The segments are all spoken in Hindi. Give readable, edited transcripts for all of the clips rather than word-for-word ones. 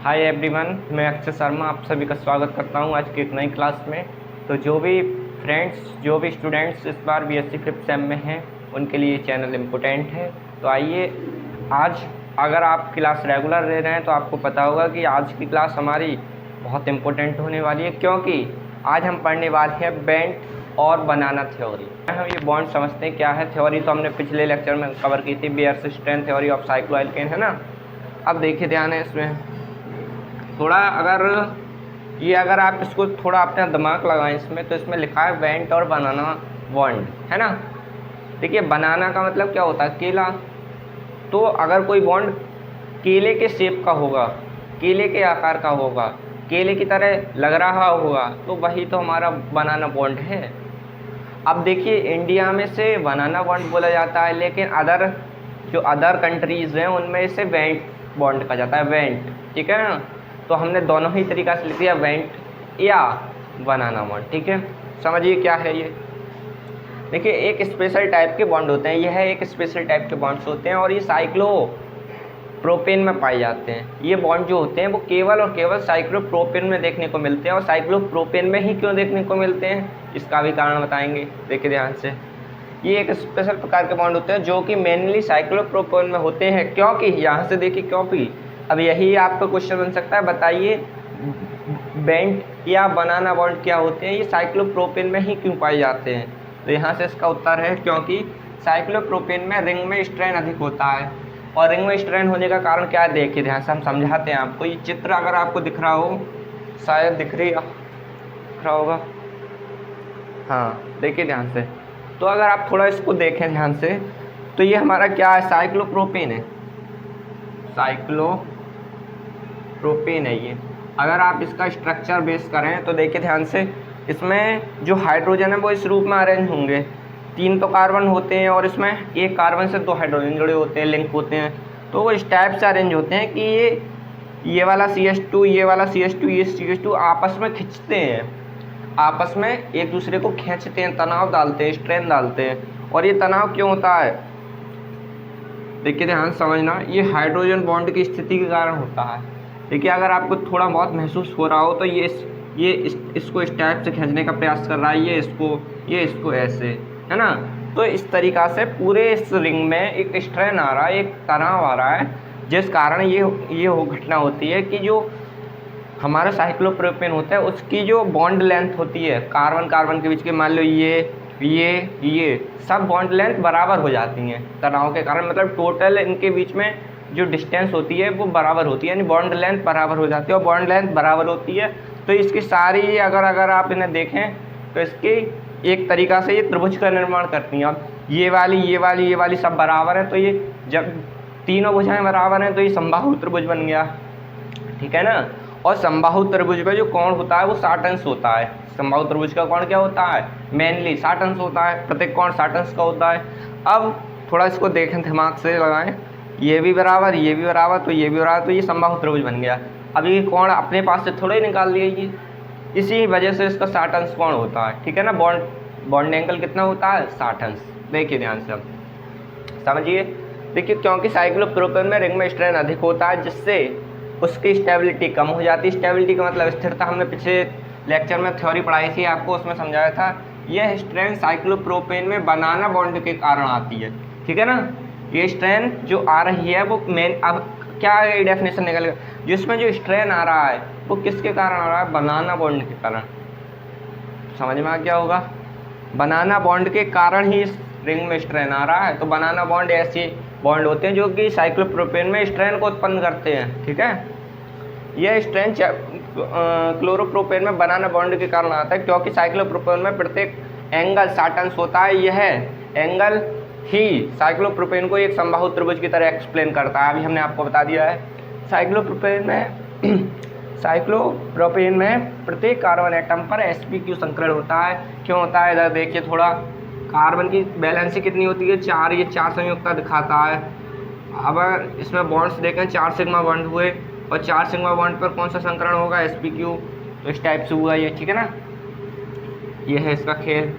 हाय एवरीवन, मैं अक्षय शर्मा आप सभी का स्वागत करता हूं आज की एक नई क्लास में। तो जो भी फ्रेंड्स, जो भी स्टूडेंट्स इस बार बीएससी फिफ्थ सेम में हैं, उनके लिए चैनल इम्पोर्टेंट है। तो आइए, आज अगर आप क्लास रेगुलर ले रहे हैं तो आपको पता होगा कि आज की क्लास हमारी बहुत इम्पोर्टेंट होने वाली है, क्योंकि आज हम पढ़ने वाले हैं बेंट और बनाना थ्योरी। हम ये बॉन्ड समझते हैं क्या है। थ्योरी तो हमने पिछले लेक्चर में कवर की थी, बेयर-स्टोक्स थ्योरी ऑफ साइक्लोएल्केन, है ना। अब देखिए, ध्यान है इसमें थोड़ा, अगर आप इसको थोड़ा अपना दिमाग लगाएं इसमें, तो इसमें लिखा है बेंट और बनाना बॉन्ड, है ना। देखिए, बनाना का मतलब क्या होता है? केला। तो अगर कोई बॉन्ड केले के शेप का होगा, केले के आकार का होगा, केले की तरह लग रहा होगा, तो वही तो हमारा बनाना बॉन्ड है। अब देखिए, इंडिया में से बनाना बॉन्ड बोला जाता है, लेकिन अदर कंट्रीज़ हैं उनमें इसे बेंट बॉन्ड कहा जाता है, बेंट, ठीक है ना। तो हमने दोनों ही तरीक़ा से लिख दिया, बेंट या बनाना बॉन्ड, ठीक है। समझिए क्या है ये। देखिए, एक स्पेशल टाइप के बॉन्ड होते हैं, यह एक स्पेशल टाइप के बॉन्ड्स होते हैं और ये साइक्लोप्रोपेन में पाए जाते हैं। ये बॉन्ड जो होते हैं वो केवल और केवल साइक्लोप्रोपेन में देखने को मिलते हैं। और साइक्लोप्रोपेन में ही क्यों देखने को मिलते हैं, इसका भी कारण बताएंगे। देखिए ध्यान से, ये एक स्पेशल प्रकार के बॉन्ड होते हैं जो कि मेनली साइक्लोप्रोपेन में होते हैं। क्योंकि यहाँ से देखिए, क्योंकि अब यही आपका क्वेश्चन बन सकता है, बताइए बेंट या बनाना बॉन्ड क्या होते हैं, ये साइक्लोप्रोपेन में ही क्यों पाए जाते हैं। तो यहाँ से इसका उत्तर है क्योंकि साइक्लोप्रोपेन में रिंग में स्ट्रेन अधिक होता है। और रिंग में स्ट्रेन होने का कारण क्या है, देखिए ध्यान से हम समझाते हैं आपको। ये चित्र अगर आपको दिख रहा हो, शायद दिख रहा होगा, हाँ, देखिए ध्यान से। तो अगर आप थोड़ा इसको देखें ध्यान से, तो ये हमारा क्या है, साइक्लोप्रोपेन है, साइक्लोप्रोपेन है ये। अगर आप इसका स्ट्रक्चर बेस करें तो देखिए ध्यान से, इसमें जो हाइड्रोजन है वो इस रूप में अरेंज होंगे। 3 तो कार्बन होते हैं और इसमें एक कार्बन से 2 हाइड्रोजन जुड़े होते हैं, लिंक होते हैं। तो वो इस टाइप से अरेंज होते हैं कि ये वाला CH2, ये वाला CH2, ये CH2 आपस में खिंचते हैं, आपस में एक दूसरे को खींचते हैं, तनाव डालते हैं, स्ट्रेन डालते हैं। और ये तनाव क्यों होता है, देखिए ध्यान समझना, ये हाइड्रोजन बॉन्ड की स्थिति के कारण होता है। देखिए, अगर आपको थोड़ा बहुत महसूस हो रहा हो तो इसको इस टाइप से खींचने का प्रयास कर रहा है, ये इसको ऐसे, है ना। तो इस तरीक़ा से पूरे इस रिंग में एक स्ट्रेन आ रहा है, एक तनाव आ रहा है, जिस कारण ये घटना होती है कि जो हमारा साइक्लोप्रोपेन होता है उसकी जो बॉन्ड लेंथ होती है कार्बन कार्बन के बीच के, मान लो ये सब बॉन्ड लेंथ बराबर हो जाती हैं तनाव के कारण। मतलब टोटल इनके बीच में जो डिस्टेंस होती है वो बराबर होती है, यानी बॉन्ड लेंथ बराबर हो जाती है। और बॉन्ड लेंथ बराबर होती है तो इसकी सारी, अगर आप इन्हें देखें तो इसकी एक तरीक़ा से ये त्रिभुज का निर्माण करती हैं। अब ये वाली सब बराबर है, तो ये जब तीनों भुजाएं बराबर हैं तो ये समबाहु त्रिभुज बन गया, ठीक है ना। और समबाहु त्रिभुज में जो कोण होता है वो 60 अंश होता है। समबाहु त्रिभुज का कोण क्या होता है, मेनली 60 अंश होता है, प्रत्येक कोण 60 अंश का होता है। अब थोड़ा इसको देखें, दिमाग से लगाएं, ये भी बराबर, ये भी बराबर, तो ये भी बराबर, तो ये समबाहु त्रिभुज बन गया। अब ये कोण अपने पास से थोड़े ही निकाल लिए, ये इसी वजह से इसका 60 अंश कोण होता है, ठीक है ना। बॉन्ड एंगल कितना होता है, 60 अंश। देखिए ध्यान से समझिए। देखिए, क्योंकि साइक्लोप्रोपेन में रिंग में स्ट्रेन अधिक होता है, जिससे उसकी स्टेबिलिटी कम हो जाती है। स्टेबिलिटी का मतलब स्थिरता, हमने पिछले लेक्चर में थ्योरी पढ़ाई थी आपको, उसमें समझाया था। यह स्ट्रेन साइक्लोप्रोपेन में बनाना बॉन्ड के कारण आती है, ठीक है ना। ये स्ट्रेन जो आ रही है वो अब क्या डेफिनेशन निकलेगा, जिसमें जो स्ट्रेन आ रहा है वो किसके कारण आ रहा है, बनाना बॉन्ड के कारण। समझ में आ गया होगा, बनाना बॉन्ड के कारण ही इस रिंग में स्ट्रेन आ रहा है। तो बनाना बॉन्ड ऐसे बॉन्ड होते हैं जो कि साइक्लोप्रोपेन में स्ट्रेन को उत्पन्न करते हैं, ठीक है। यह स्ट्रेन क्लोरोप्रोपेन में बनाना बॉन्ड के कारण आता है, क्योंकि साइक्लोप्रोपेन में प्रत्येक एंगल 60 अंश होता है। यह एंगल ही साइक्लोप्रोपेन को एक समबाहु त्रिभुज की तरह एक्सप्लेन करता है। अभी हमने आपको बता दिया है। साइक्लोप्रोपेन में प्रत्येक कार्बन एटम पर sp3 संकरण होता है। क्यों होता है, इधर देखिए थोड़ा, कार्बन की वैलेंसी कितनी होती है, 4, ये 4 संयुक्ता दिखाता है। अब इसमें बॉन्ड्स देखें, 4 सिग्मा बॉन्ड हुए और 4 सिग्मा बॉन्ड पर कौन सा संकरण होगा, sp3, तो इस टाइप से हुआ ये, ठीक है ना। ये है इसका खेल।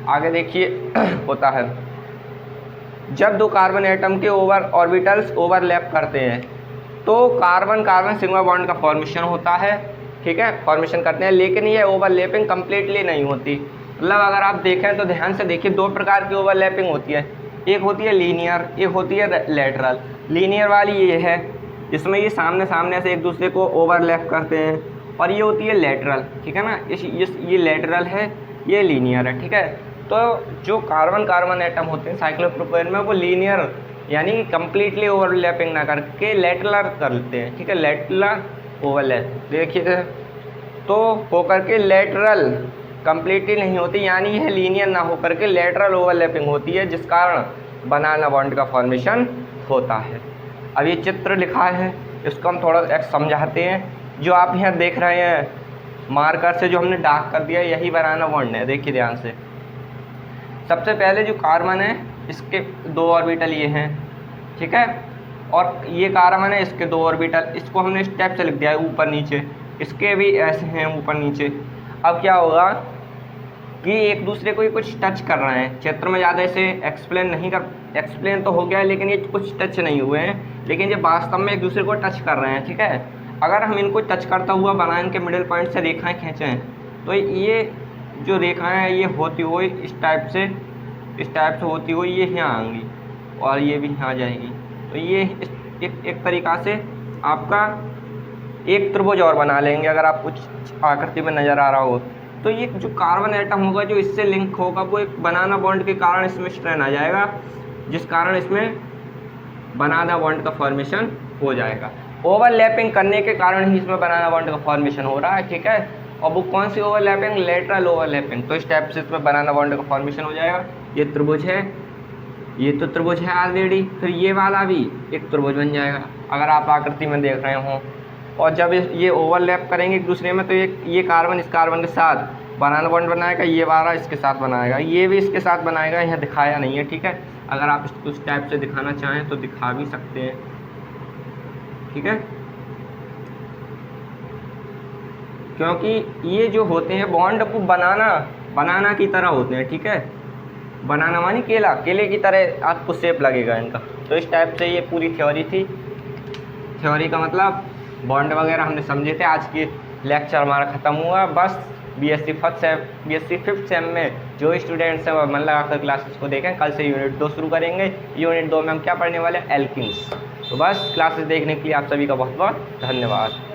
आगे देखिए होता है, जब 2 कार्बन एटम के ऑर्बिटल्स ओवरलैप करते हैं, तो कार्बन कार्बन सिग्मा बॉन्ड का फॉर्मेशन होता है, ठीक है, फॉर्मेशन करते हैं, लेकिन ये ओवरलैपिंग कम्प्लीटली नहीं होती। मतलब अगर आप देखें तो ध्यान से देखिए, दो प्रकार की ओवरलैपिंग होती है, एक होती है लीनियर, एक होती है लेटरल। लीनियर वाली ये है, इसमें ये सामने सामने से एक दूसरे को ओवरलैप करते हैं, और ये होती है लेटरल, ठीक है ना, ये लेटरल है, ये लीनियर है, ठीक है। तो जो कार्बन कार्बन एटम होते हैं साइक्लोप्रोपेन में, वो लीनियर यानी कि कम्प्लीटली ओवरलैपिंग ना करके लेटरल करते हैं, ठीक है, लेटरल ओवरलैप देखिए, तो होकर के लेटरल कम्प्लीटली नहीं होती, यानी यह लीनियर ना होकर के लेटरल ओवरलैपिंग होती है, जिस कारण बनाना बॉन्ड का फॉर्मेशन होता है। अब ये चित्र लिखा है, इसको हम थोड़ा समझाते हैं। जो आप यहाँ देख रहे हैं मार्कर से जो हमने डार्क कर दिया, यही बनाना बॉन्ड है। देखिए ध्यान से, सबसे पहले जो कार्बन है इसके 2 ऑर्बिटल ये हैं, ठीक है, और ये कार्बन है, इसके 2 ऑर्बिटल, इसको हमने स्टेप से लिख दिया है ऊपर नीचे, इसके भी ऐसे हैं ऊपर नीचे। अब क्या होगा कि एक दूसरे को ये कुछ टच कर रहे हैं, चित्र में ज़्यादा इसे एक्सप्लेन तो हो गया है, लेकिन ये कुछ टच नहीं हुए हैं, लेकिन ये वास्तव में एक दूसरे को टच कर रहे हैं, ठीक है। अगर हम इनको टच करता हुआ बनाना के मिडिल पॉइंट से रेखाएं खींचें, तो ये जो रेखाएं हैं ये होती हुई इस टाइप से होती हुई ये यहाँ आएंगी, और ये भी यहाँ जाएगी। तो ये एक तरीक़ा से आपका एक त्रिभुज और बना लेंगे, अगर आप कुछ आकृति में नज़र आ रहा हो। तो ये जो कार्बन एटम होगा जो इससे लिंक होगा, वो एक बनाना बॉन्ड के कारण इसमें स्ट्रेन आ जाएगा, जिस कारण इसमें बनाना बॉन्ड का फॉर्मेशन हो जाएगा। ओवरलैपिंग करने के कारण ही इसमें बनाना बॉन्ड का फॉर्मेशन हो रहा है, ठीक है। और वो कौन सी ओवरलैपिंग? Lateral overlapping. तो इस टाइप से इसमें बनाना बॉन्ड का फॉर्मेशन हो जाएगा। ये त्रिभुज है, ये तो त्रिभुज है ऑलरेडी, फिर ये वाला भी एक त्रिभुज बन जाएगा अगर आप आकृति में देख रहे हो। और जब ये ओवरलैप करेंगे एक दूसरे में, तो ये कार्बन इस कार्बन के साथ बनाना बॉन्ड बनाएगा, ये वाला इसके साथ बनाएगा, ये भी इसके साथ बनाएगा। यहाँ दिखाया नहीं है, ठीक है। अगर आप इसको उस टाइप से दिखाना चाहें तो दिखा भी सकते हैं, ठीक है, क्योंकि ये जो होते हैं बॉन्ड वो बनाना की तरह होते हैं, ठीक है। बनाना मानी केला, केले की तरह आपको शेप लगेगा इनका। तो इस टाइप से ये पूरी थ्योरी थी। थ्योरी का मतलब बॉन्ड वगैरह हमने समझे थे। आज की लेक्चर हमारा ख़त्म हुआ। बस बीएससी फिफ्थ सेम में जो स्टूडेंट्स हैं वो मन लगा कर क्लासेस को देखें। कल से यूनिट 2 शुरू करेंगे। यूनिट 2 में हम क्या पढ़ने वाले हैं? एल्कीन्स। तो बस क्लासेस देखने के लिए आप सभी का बहुत बहुत धन्यवाद।